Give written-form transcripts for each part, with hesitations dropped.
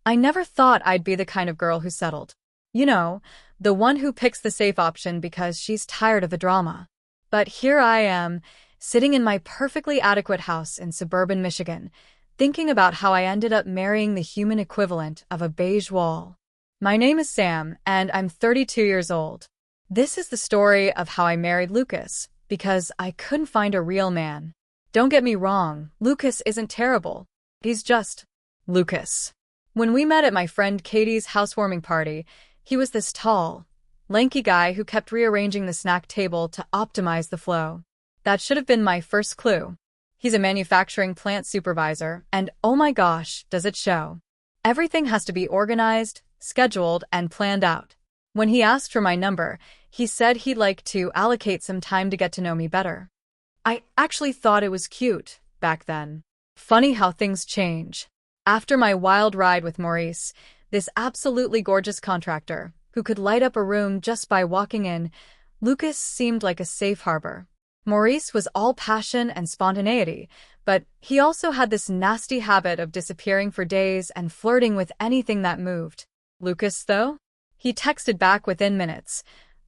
I never thought I'd be the kind of girl who settled. You know, the one who picks the safe option because she's tired of the drama. But here I am, sitting in my perfectly adequate house in suburban Michigan, thinking about how I ended up marrying the human equivalent of a beige wall. My name is Sam, and I'm 32 years old. This is the story of how I married Lucas, because I couldn't find a real man. Don't get me wrong, Lucas isn't terrible. He's just Lucas. When we met at my friend Katie's housewarming party, he was this tall, lanky guy who kept rearranging the snack table to optimize the flow. That should have been my first clue. He's a manufacturing plant supervisor, and oh my gosh, does it show. Everything has to be organized, scheduled, and planned out. When he asked for my number, he said he'd like to allocate some time to get to know me better. I actually thought it was cute back then. Funny how things change. After my wild ride with Maurice, this absolutely gorgeous contractor, who could light up a room just by walking in, Lucas seemed like a safe harbor. Maurice was all passion and spontaneity, but he also had this nasty habit of disappearing for days and flirting with anything that moved. Lucas, though? He texted back within minutes,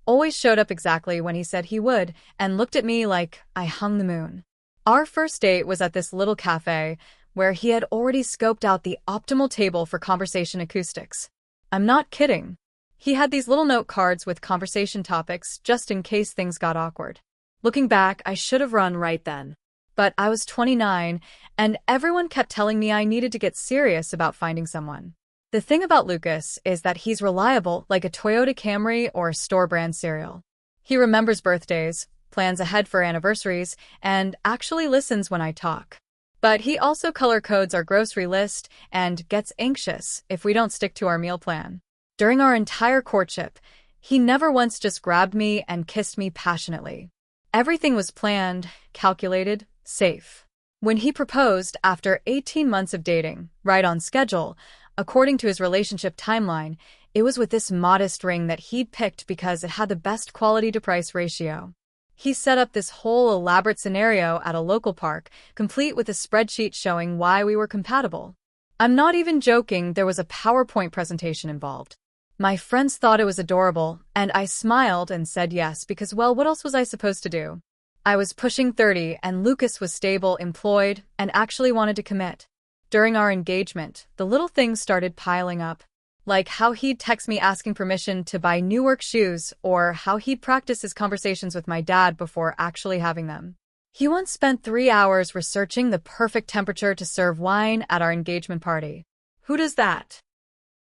always showed up exactly when he said he would, and looked at me like I hung the moon. Our first date was at this little cafe, where he had already scoped out the optimal table for conversation acoustics. I'm not kidding. He had these little note cards with conversation topics just in case things got awkward. Looking back, I should have run right then. But I was 29, and everyone kept telling me I needed to get serious about finding someone. The thing about Lucas is that he's reliable like a Toyota Camry or a store-brand cereal. He remembers birthdays, plans ahead for anniversaries, and actually listens when I talk. But he also color codes our grocery list and gets anxious if we don't stick to our meal plan. During our entire courtship, he never once just grabbed me and kissed me passionately. Everything was planned, calculated, safe. When he proposed after 18 months of dating, right on schedule, according to his relationship timeline, it was with this modest ring that he'd picked because it had the best quality-to-price ratio. He set up this whole elaborate scenario at a local park, complete with a spreadsheet showing why we were compatible. I'm not even joking, there was a PowerPoint presentation involved. My friends thought it was adorable, and I smiled and said yes because, well, what else was I supposed to do? I was pushing 30, and Lucas was stable, employed, and actually wanted to commit. During our engagement, the little things started piling up. Like how he'd text me asking permission to buy new work shoes, or how he'd practice his conversations with my dad before actually having them. He once spent 3 hours researching the perfect temperature to serve wine at our engagement party. Who does that?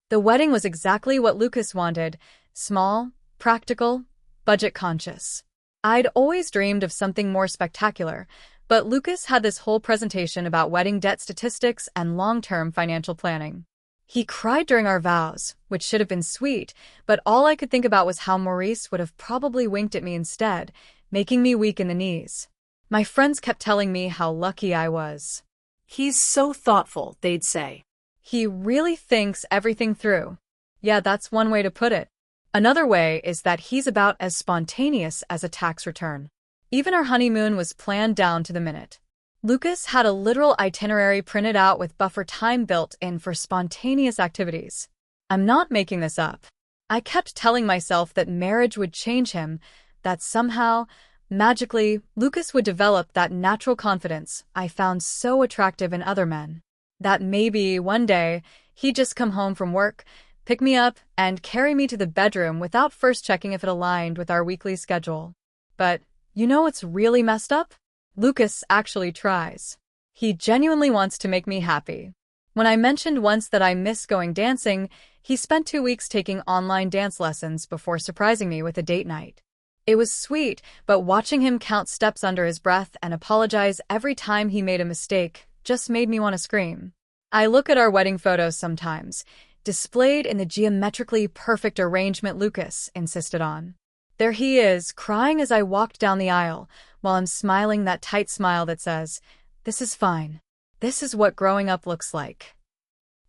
The wedding was exactly what Lucas wanted: small, practical, budget-conscious. I'd always dreamed of something more spectacular, but Lucas had this whole presentation about wedding debt statistics and long-term financial planning. He cried during our vows, which should have been sweet, but all I could think about was how Maurice would have probably winked at me instead, making me weak in the knees. My friends kept telling me how lucky I was. He's so thoughtful, they'd say. He really thinks everything through. Yeah, that's one way to put it. Another way is that he's about as spontaneous as a tax return. Even our honeymoon was planned down to the minute. Lucas had a literal itinerary printed out with buffer time built in for spontaneous activities. I'm not making this up. I kept telling myself that marriage would change him, that somehow, magically, Lucas would develop that natural confidence I found so attractive in other men. That maybe one day he'd just come home from work, pick me up, and carry me to the bedroom without first checking if it aligned with our weekly schedule. But you know what's really messed up? Lucas actually tries. He genuinely wants to make me happy. When I mentioned once that I miss going dancing, he spent 2 weeks taking online dance lessons before surprising me with a date night. It was sweet, but watching him count steps under his breath and apologize every time he made a mistake just made me want to scream. I look at our wedding photos sometimes, displayed in the geometrically perfect arrangement Lucas insisted on. There he is, crying as I walked down the aisle, while I'm smiling that tight smile that says, "This is fine. This is what growing up looks like."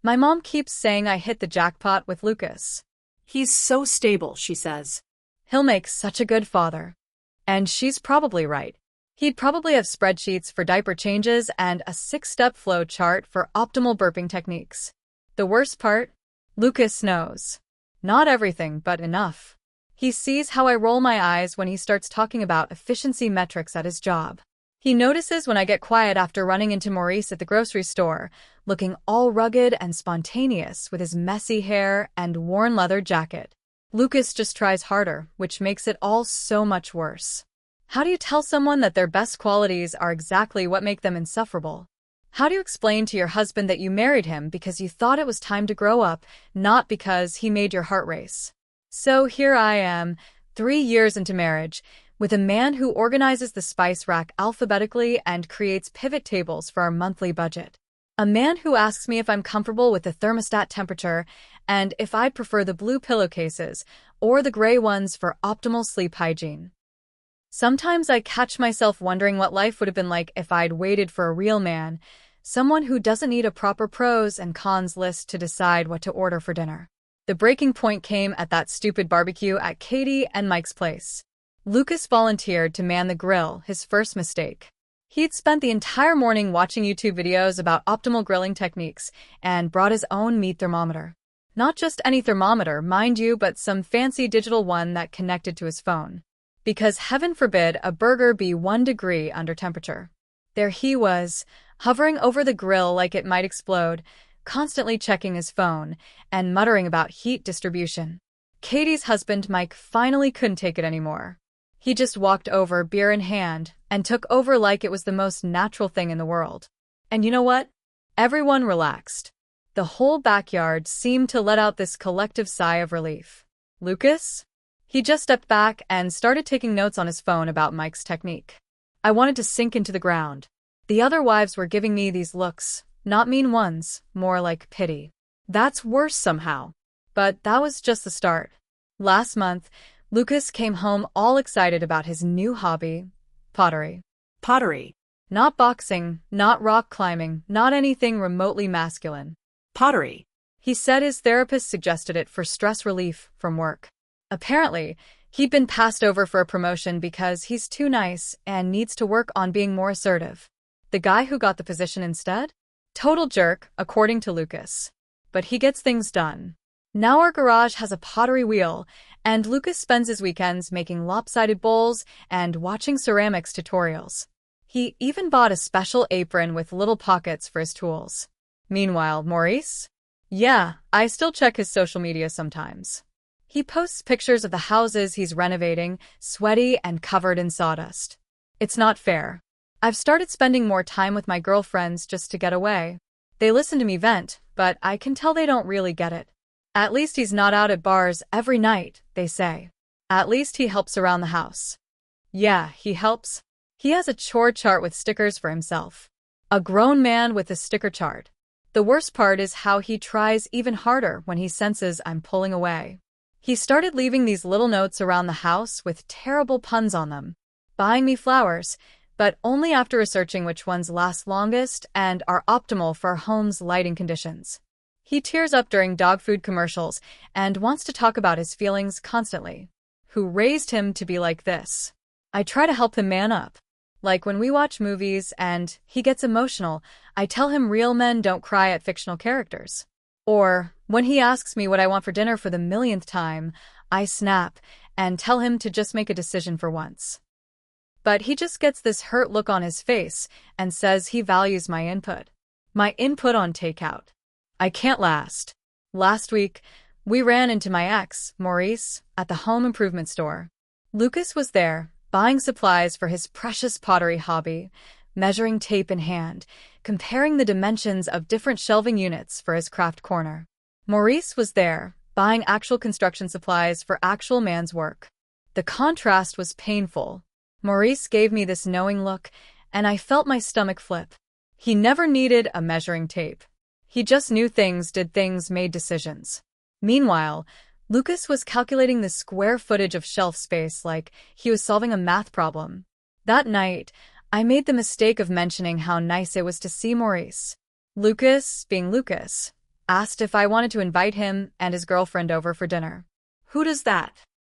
My mom keeps saying I hit the jackpot with Lucas. He's so stable, she says. He'll make such a good father. And she's probably right. He'd probably have spreadsheets for diaper changes and a 6-step flow chart for optimal burping techniques. The worst part? Lucas knows. Not everything, but enough. He sees how I roll my eyes when he starts talking about efficiency metrics at his job. He notices when I get quiet after running into Maurice at the grocery store, looking all rugged and spontaneous with his messy hair and worn leather jacket. Lucas just tries harder, which makes it all so much worse. How do you tell someone that their best qualities are exactly what make them insufferable? How do you explain to your husband that you married him because you thought it was time to grow up, not because he made your heart race? So here I am, 3 years into marriage, with a man who organizes the spice rack alphabetically and creates pivot tables for our monthly budget. A man who asks me if I'm comfortable with the thermostat temperature and if I'd prefer the blue pillowcases or the gray ones for optimal sleep hygiene. Sometimes I catch myself wondering what life would have been like if I'd waited for a real man, someone who doesn't need a proper pros and cons list to decide what to order for dinner. The breaking point came at that stupid barbecue at Katie and Mike's place. Lucas volunteered to man the grill, his first mistake. He'd spent the entire morning watching YouTube videos about optimal grilling techniques and brought his own meat thermometer. Not just any thermometer, mind you, but some fancy digital one that connected to his phone. Because heaven forbid a burger be 1 degree under temperature. There he was, hovering over the grill like it might explode, constantly checking his phone and muttering about heat distribution. Katie's husband, Mike, finally couldn't take it anymore. He just walked over, beer in hand, and took over like it was the most natural thing in the world. And you know what? Everyone relaxed. The whole backyard seemed to let out this collective sigh of relief. Lucas? He just stepped back and started taking notes on his phone about Mike's technique. I wanted to sink into the ground. The other wives were giving me these looks, not mean ones, more like pity. That's worse somehow. But that was just the start. Last month, Lucas came home all excited about his new hobby, pottery. Pottery. Not boxing, not rock climbing, not anything remotely masculine. Pottery. He said his therapist suggested it for stress relief from work. Apparently, he'd been passed over for a promotion because he's too nice and needs to work on being more assertive. The guy who got the position instead? Total jerk, according to Lucas. But he gets things done. Now our garage has a pottery wheel, and Lucas spends his weekends making lopsided bowls and watching ceramics tutorials. He even bought a special apron with little pockets for his tools. Meanwhile, Maurice? Yeah, I still check his social media sometimes. He posts pictures of the houses he's renovating, sweaty and covered in sawdust. It's not fair. I've started spending more time with my girlfriends just to get away. They listen to me vent, but I can tell they don't really get it. At least he's not out at bars every night, they say. At least he helps around the house. Yeah, he helps. He has a chore chart with stickers for himself. A grown man with a sticker chart. The worst part is how he tries even harder when he senses I'm pulling away. He started leaving these little notes around the house with terrible puns on them. Buying me flowers, but only after researching which ones last longest and are optimal for our home's lighting conditions. He tears up during dog food commercials and wants to talk about his feelings constantly. Who raised him to be like this? I try to help him man up. Like when we watch movies and he gets emotional, I tell him real men don't cry at fictional characters. Or, when he asks me what I want for dinner for the millionth time, I snap and tell him to just make a decision for once. But he just gets this hurt look on his face and says he values my input. My input on takeout. I can't last. Last week, we ran into my ex, Maurice, at the home improvement store. Lucas was there, buying supplies for his precious pottery hobby, measuring tape in hand, comparing the dimensions of different shelving units for his craft corner. Maurice was there, buying actual construction supplies for actual man's work. The contrast was painful. Maurice gave me this knowing look, and I felt my stomach flip. He never needed a measuring tape. He just knew things, did things, made decisions. Meanwhile, Lucas was calculating the square footage of shelf space like he was solving a math problem. That night, I made the mistake of mentioning how nice it was to see Maurice. Lucas, being Lucas, asked if I wanted to invite him and his girlfriend over for dinner. Who does that?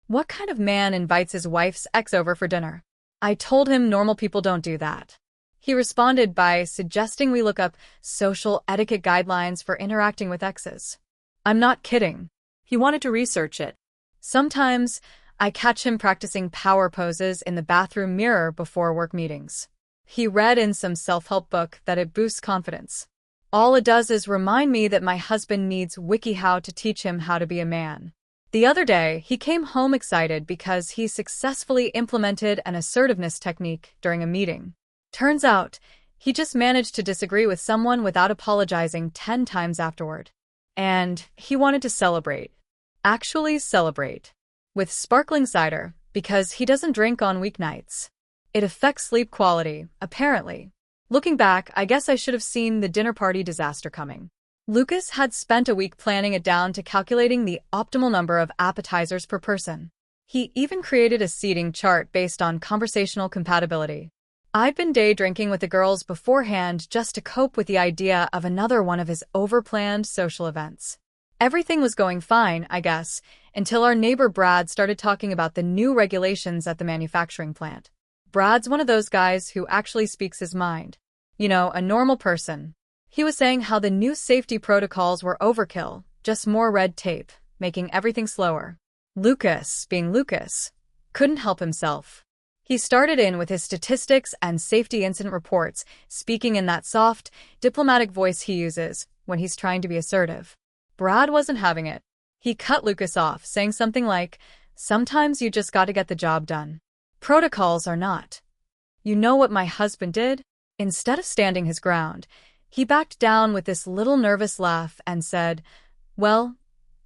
What kind of man invites his wife's ex over for dinner? I told him normal people don't do that. He responded by suggesting we look up social etiquette guidelines for interacting with exes. I'm not kidding. He wanted to research it. Sometimes I catch him practicing power poses in the bathroom mirror before work meetings. He read in some self-help book that it boosts confidence. All it does is remind me that my husband needs WikiHow to teach him how to be a man. The other day, he came home excited because he successfully implemented an assertiveness technique during a meeting. Turns out, he just managed to disagree with someone without apologizing 10 times afterward. And he wanted to celebrate. Actually celebrate. With sparkling cider, because he doesn't drink on weeknights. It affects sleep quality, apparently. Looking back, I guess I should have seen the dinner party disaster coming. Lucas had spent a week planning it down to calculating the optimal number of appetizers per person. He even created a seating chart based on conversational compatibility. I'd been day drinking with the girls beforehand just to cope with the idea of another one of his overplanned social events. Everything was going fine, I guess, until our neighbor Brad started talking about the new regulations at the manufacturing plant. Brad's one of those guys who actually speaks his mind. You know, a normal person. He was saying how the new safety protocols were overkill, just more red tape, making everything slower. Lucas, being Lucas, couldn't help himself. He started in with his statistics and safety incident reports, speaking in that soft, diplomatic voice he uses when he's trying to be assertive. Brad wasn't having it. He cut Lucas off, saying something like, "Sometimes you just gotta get the job done. Protocols are not." You know what my husband did? Instead of standing his ground, he backed down with this little nervous laugh and said, "Well,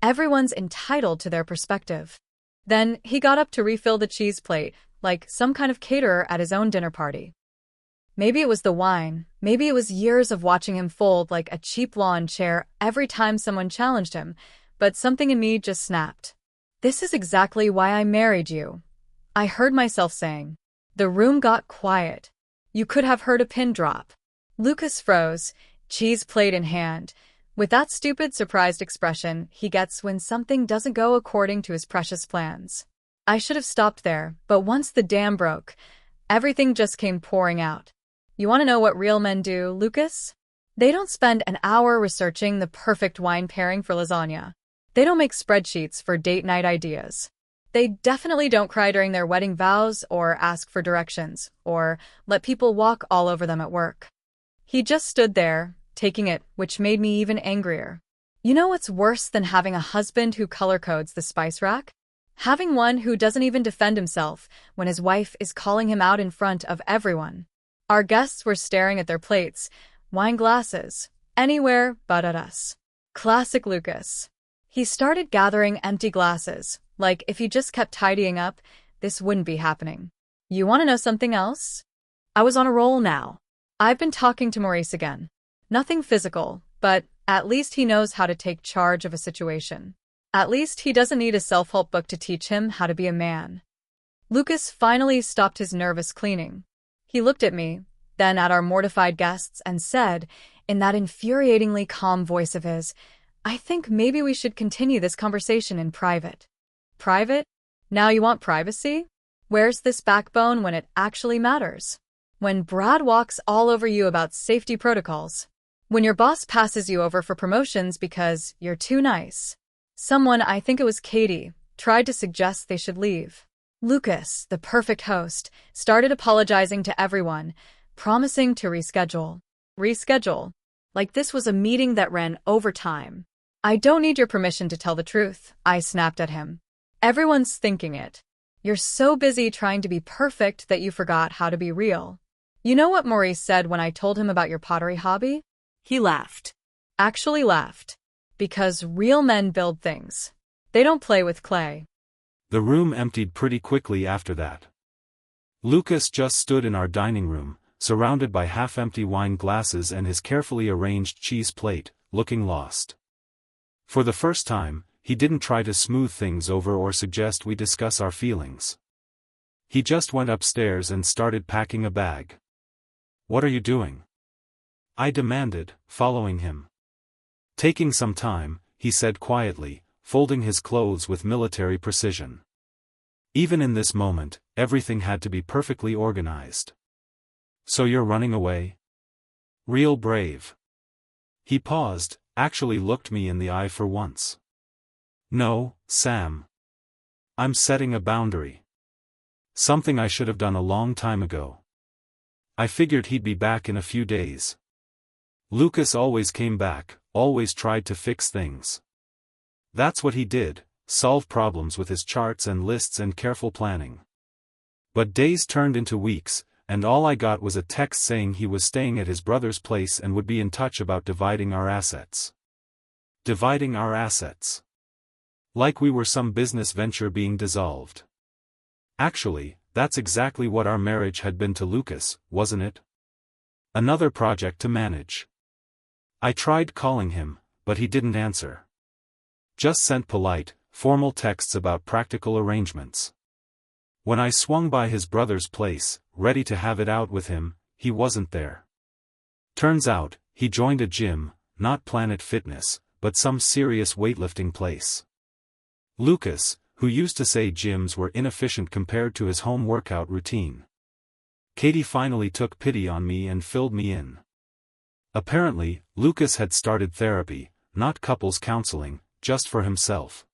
everyone's entitled to their perspective." Then he got up to refill the cheese plate, like some kind of caterer at his own dinner party. Maybe it was the wine, maybe it was years of watching him fold like a cheap lawn chair every time someone challenged him, but something in me just snapped. "This is exactly why I married you," I heard myself saying. The room got quiet. You could have heard a pin drop. Lucas froze, cheese plate in hand, with that stupid surprised expression he gets when something doesn't go according to his precious plans. I should have stopped there, but once the dam broke, everything just came pouring out. You want to know what real men do, Lucas? They don't spend an hour researching the perfect wine pairing for lasagna. They don't make spreadsheets for date night ideas. They definitely don't cry during their wedding vows or ask for directions or let people walk all over them at work. He just stood there, taking it, which made me even angrier. You know what's worse than having a husband who color codes the spice rack? Having one who doesn't even defend himself when his wife is calling him out in front of everyone. Our guests were staring at their plates, wine glasses, anywhere but at us. Classic Lucas. He started gathering empty glasses, like if he just kept tidying up, this wouldn't be happening. You want to know something else? I was on a roll now. I've been talking to Maurice again. Nothing physical, but at least he knows how to take charge of a situation. At least he doesn't need a self-help book to teach him how to be a man. Lucas finally stopped his nervous cleaning. He looked at me, then at our mortified guests, and said, in that infuriatingly calm voice of his, "I think maybe we should continue this conversation in private." Private? Now you want privacy? Where's this backbone when it actually matters? When Brad walks all over you about safety protocols. When your boss passes you over for promotions because you're too nice. Someone, I think it was Katie, tried to suggest they should leave. Lucas, the perfect host, started apologizing to everyone, promising to reschedule. Reschedule? Like this was a meeting that ran overtime. "I don't need your permission to tell the truth," I snapped at him. "Everyone's thinking it. You're so busy trying to be perfect that you forgot how to be real." You know what Maurice said when I told him about your pottery hobby? He laughed. Actually laughed. Because real men build things. They don't play with clay. The room emptied pretty quickly after that. Lucas just stood in our dining room, surrounded by half-empty wine glasses and his carefully arranged cheese plate, looking lost. For the first time, he didn't try to smooth things over or suggest we discuss our feelings. He just went upstairs and started packing a bag. "What are you doing?" I demanded, following him. Taking some time, he said quietly, folding his clothes with military precision. Even in this moment, everything had to be perfectly organized. So you're running away? Real brave. He paused, actually looked me in the eye for once. No, Sam. I'm setting a boundary. Something I should have done a long time ago. I figured he'd be back in a few days. Lucas always came back, always tried to fix things. That's what he did, solve problems with his charts and lists and careful planning. But days turned into weeks, and all I got was a text saying he was staying at his brother's place and would be in touch about dividing our assets. Dividing our assets. Like we were some business venture being dissolved. Actually, that's exactly what our marriage had been to Lucas, wasn't it? Another project to manage. I tried calling him, but he didn't answer. Just sent polite, formal texts about practical arrangements. When I swung by his brother's place, ready to have it out with him, he wasn't there. Turns out, he joined a gym, not Planet Fitness, but some serious weightlifting place. Lucas, who used to say gyms were inefficient compared to his home workout routine. Katie finally took pity on me and filled me in. Apparently, Lucas had started therapy, not couples counseling, just for himself.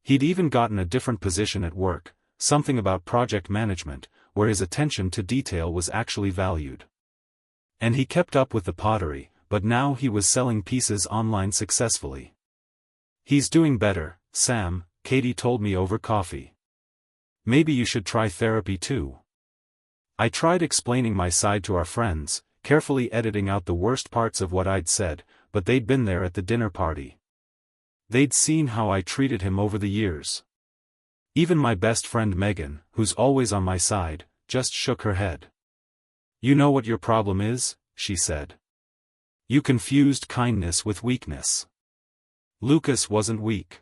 He'd even gotten a different position at work, something about project management, where his attention to detail was actually valued. And he kept up with the pottery, but now he was selling pieces online successfully. He's doing better, Sam, Katie told me over coffee. Maybe you should try therapy too. I tried explaining my side to our friends, carefully editing out the worst parts of what I'd said, but they'd been there at the dinner party. They'd seen how I treated him over the years. Even my best friend Megan, who's always on my side, just shook her head. You know what your problem is, she said. You confused kindness with weakness. Lucas wasn't weak.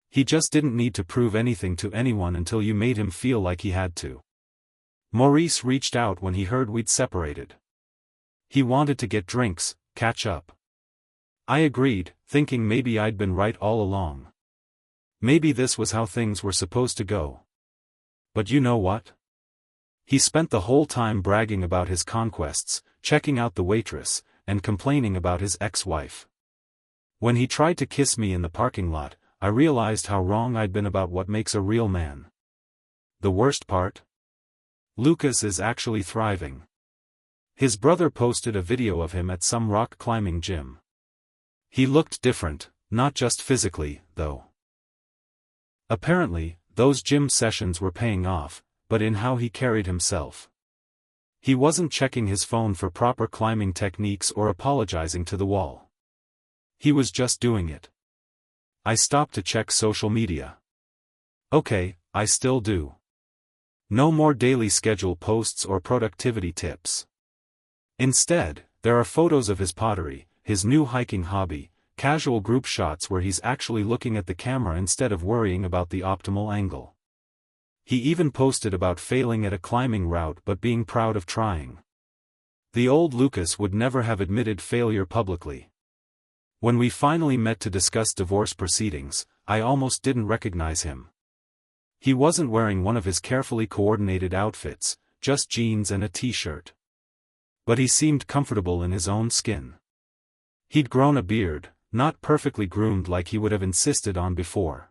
He just didn't need to prove anything to anyone until you made him feel like he had to. Maurice reached out when he heard we'd separated. He wanted to get drinks, catch up. I agreed, thinking maybe I'd been right all along. Maybe this was how things were supposed to go. But you know what? He spent the whole time bragging about his conquests, checking out the waitress, and complaining about his ex-wife. When he tried to kiss me in the parking lot, I realized how wrong I'd been about what makes a real man. The worst part? Lucas is actually thriving. His brother posted a video of him at some rock climbing gym. He looked different, not just physically, though. Apparently, those gym sessions were paying off, but in how he carried himself. He wasn't checking his phone for proper climbing techniques or apologizing to the wall. He was just doing it. I stopped to check social media. Okay, I still do. No more daily schedule posts or productivity tips. Instead, there are photos of his pottery, his new hiking hobby, casual group shots where he's actually looking at the camera instead of worrying about the optimal angle. He even posted about failing at a climbing route but being proud of trying. The old Lucas would never have admitted failure publicly. When we finally met to discuss divorce proceedings, I almost didn't recognize him. He wasn't wearing one of his carefully coordinated outfits, just jeans and a t-shirt. But he seemed comfortable in his own skin. He'd grown a beard, not perfectly groomed like he would have insisted on before.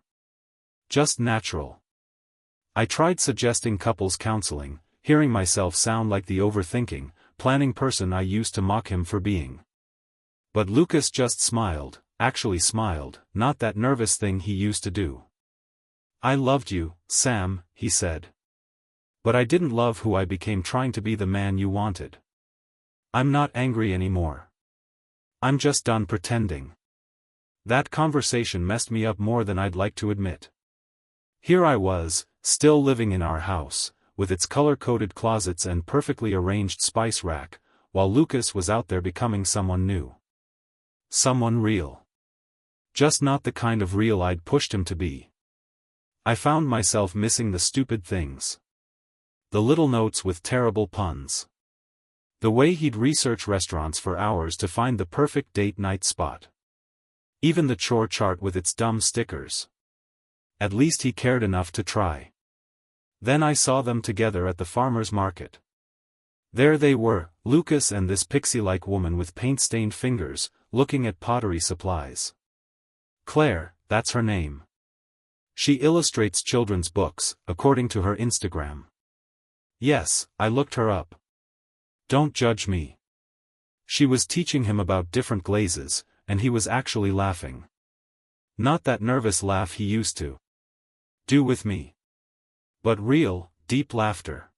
Just natural. I tried suggesting couples counseling, hearing myself sound like the overthinking, planning person I used to mock him for being. But Lucas just smiled, actually smiled, not that nervous thing he used to do. I loved you, Sam, he said. But I didn't love who I became trying to be the man you wanted. I'm not angry anymore. I'm just done pretending. That conversation messed me up more than I'd like to admit. Here I was, still living in our house, with its color-coded closets and perfectly arranged spice rack, while Lucas was out there becoming someone new. Someone real. Just not the kind of real I'd pushed him to be. I found myself missing the stupid things. The little notes with terrible puns. The way he'd research restaurants for hours to find the perfect date night spot. Even the chore chart with its dumb stickers. At least he cared enough to try. Then I saw them together at the farmer's market. There they were, Lucas and this pixie-like woman with paint-stained fingers, looking at pottery supplies. Claire, that's her name. She illustrates children's books, according to her Instagram. Yes, I looked her up. Don't judge me. She was teaching him about different glazes, and he was actually laughing. Not that nervous laugh he used to do with me, but real, deep laughter.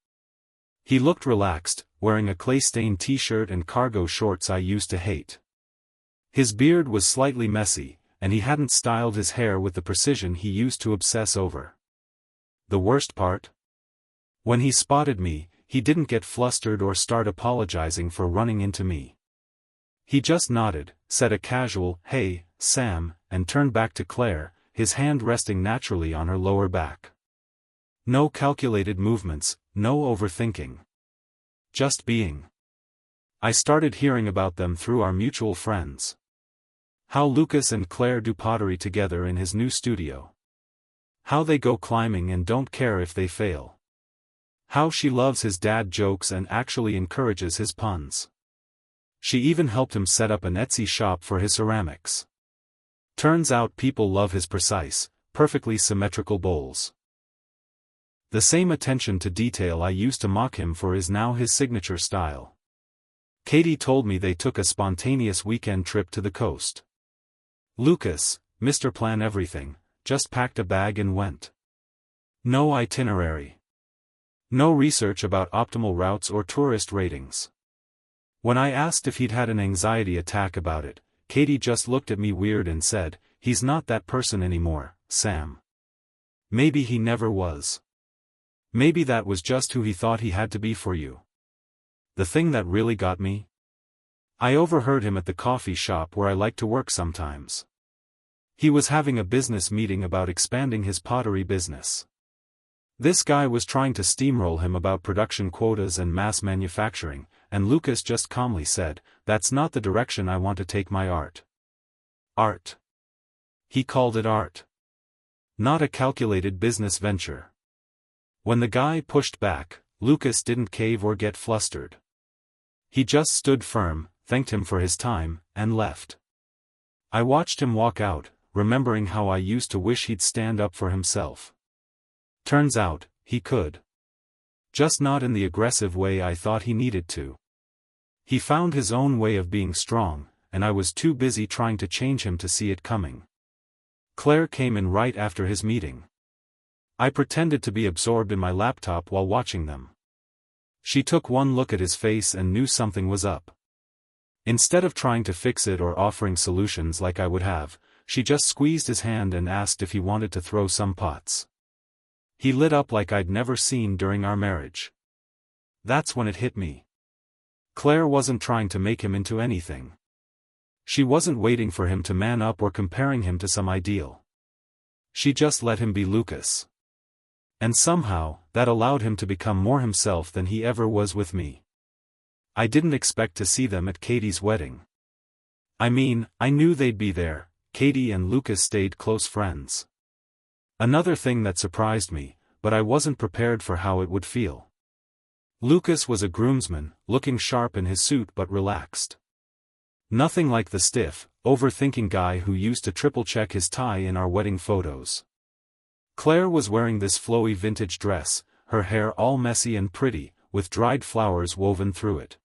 He looked relaxed, wearing a clay-stained t-shirt and cargo shorts I used to hate. His beard was slightly messy, and he hadn't styled his hair with the precision he used to obsess over. The worst part? When he spotted me, he didn't get flustered or start apologizing for running into me. He just nodded, said a casual, "Hey, Sam," and turned back to Claire, his hand resting naturally on her lower back. No calculated movements, no overthinking. Just being. I started hearing about them through our mutual friends. How Lucas and Claire do pottery together in his new studio. How they go climbing and don't care if they fail. How she loves his dad jokes and actually encourages his puns. She even helped him set up an Etsy shop for his ceramics. Turns out people love his precise, perfectly symmetrical bowls. The same attention to detail I used to mock him for is now his signature style. Katie told me they took a spontaneous weekend trip to the coast. Lucas, Mr. Plan Everything, just packed a bag and went. No itinerary. No research about optimal routes or tourist ratings. When I asked if he'd had an anxiety attack about it, Katie just looked at me weird and said, "He's not that person anymore, Sam. Maybe he never was. Maybe that was just who he thought he had to be for you." The thing that really got me? I overheard him at the coffee shop where I like to work sometimes. He was having a business meeting about expanding his pottery business. This guy was trying to steamroll him about production quotas and mass manufacturing, and Lucas just calmly said, "That's not the direction I want to take my art." Art. He called it art. Not a calculated business venture. When the guy pushed back, Lucas didn't cave or get flustered. He just stood firm, thanked him for his time, and left. I watched him walk out, remembering how I used to wish he'd stand up for himself. Turns out, he could. Just not in the aggressive way I thought he needed to. He found his own way of being strong, and I was too busy trying to change him to see it coming. Claire came in right after his meeting. I pretended to be absorbed in my laptop while watching them. She took one look at his face and knew something was up. Instead of trying to fix it or offering solutions like I would have, she just squeezed his hand and asked if he wanted to throw some pots. He lit up like I'd never seen during our marriage. That's when it hit me. Claire wasn't trying to make him into anything. She wasn't waiting for him to man up or comparing him to some ideal. She just let him be Lucas. And somehow, that allowed him to become more himself than he ever was with me. I didn't expect to see them at Katie's wedding. I mean, I knew they'd be there. Katie and Lucas stayed close friends. Another thing that surprised me, but I wasn't prepared for how it would feel. Lucas was a groomsman, looking sharp in his suit but relaxed. Nothing like the stiff, overthinking guy who used to triple-check his tie in our wedding photos. Claire was wearing this flowy vintage dress, her hair all messy and pretty, with dried flowers woven through it.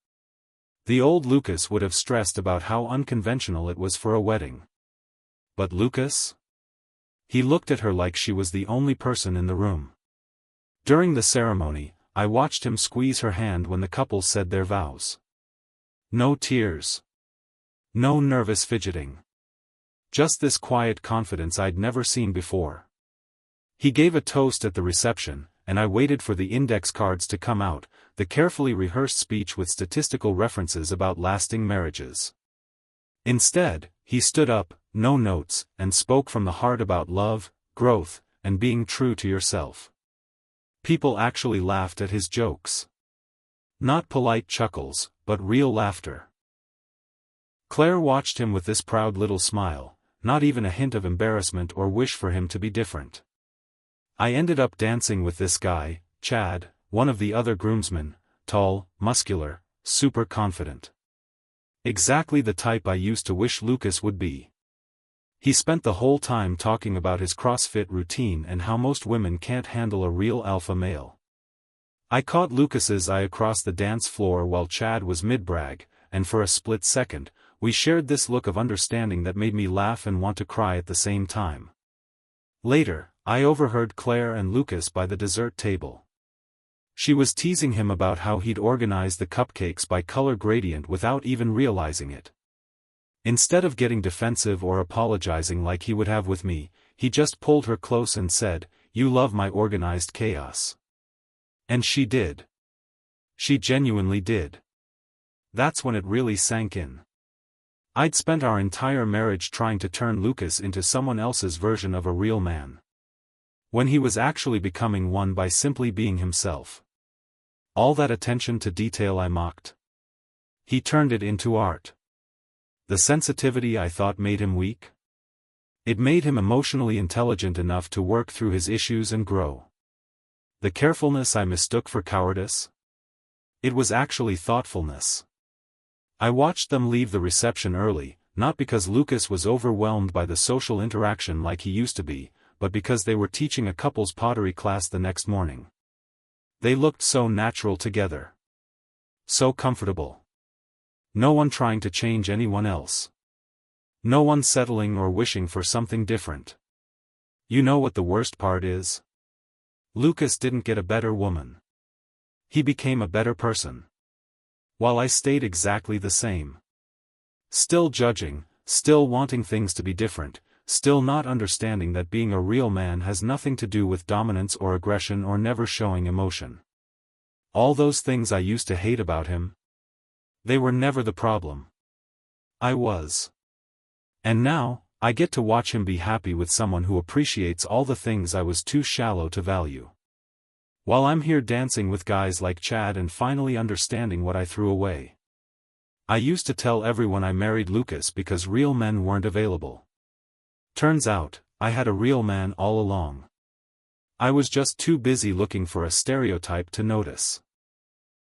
The old Lucas would have stressed about how unconventional it was for a wedding. But Lucas? He looked at her like she was the only person in the room. During the ceremony, I watched him squeeze her hand when the couple said their vows. No tears. No nervous fidgeting. Just this quiet confidence I'd never seen before. He gave a toast at the reception, and I waited for the index cards to come out, the carefully rehearsed speech with statistical references about lasting marriages. Instead, he stood up, no notes, and spoke from the heart about love, growth, and being true to yourself. People actually laughed at his jokes. Not polite chuckles, but real laughter. Claire watched him with this proud little smile, not even a hint of embarrassment or wish for him to be different. I ended up dancing with this guy, Chad, one of the other groomsmen, tall, muscular, super confident. Exactly the type I used to wish Lucas would be. He spent the whole time talking about his CrossFit routine and how most women can't handle a real alpha male. I caught Lucas's eye across the dance floor while Chad was mid-brag, and for a split second, we shared this look of understanding that made me laugh and want to cry at the same time. Later, I overheard Claire and Lucas by the dessert table. She was teasing him about how he'd organized the cupcakes by color gradient without even realizing it. Instead of getting defensive or apologizing like he would have with me, he just pulled her close and said, "You love my organized chaos." And she did. She genuinely did. That's when it really sank in. I'd spent our entire marriage trying to turn Lucas into someone else's version of a real man, when he was actually becoming one by simply being himself. All that attention to detail I mocked. He turned it into art. The sensitivity I thought made him weak? It made him emotionally intelligent enough to work through his issues and grow. The carefulness I mistook for cowardice? It was actually thoughtfulness. I watched them leave the reception early, not because Lucas was overwhelmed by the social interaction like he used to be, but because they were teaching a couples pottery class the next morning. They looked so natural together. So comfortable. No one trying to change anyone else. No one settling or wishing for something different. You know what the worst part is? Lucas didn't get a better woman. He became a better person. While I stayed exactly the same. Still judging, still wanting things to be different, still not understanding that being a real man has nothing to do with dominance or aggression or never showing emotion. All those things I used to hate about him, they were never the problem. I was. And now, I get to watch him be happy with someone who appreciates all the things I was too shallow to value. While I'm here dancing with guys like Chad and finally understanding what I threw away. I used to tell everyone I married Lucas because real men weren't available. Turns out, I had a real man all along. I was just too busy looking for a stereotype to notice.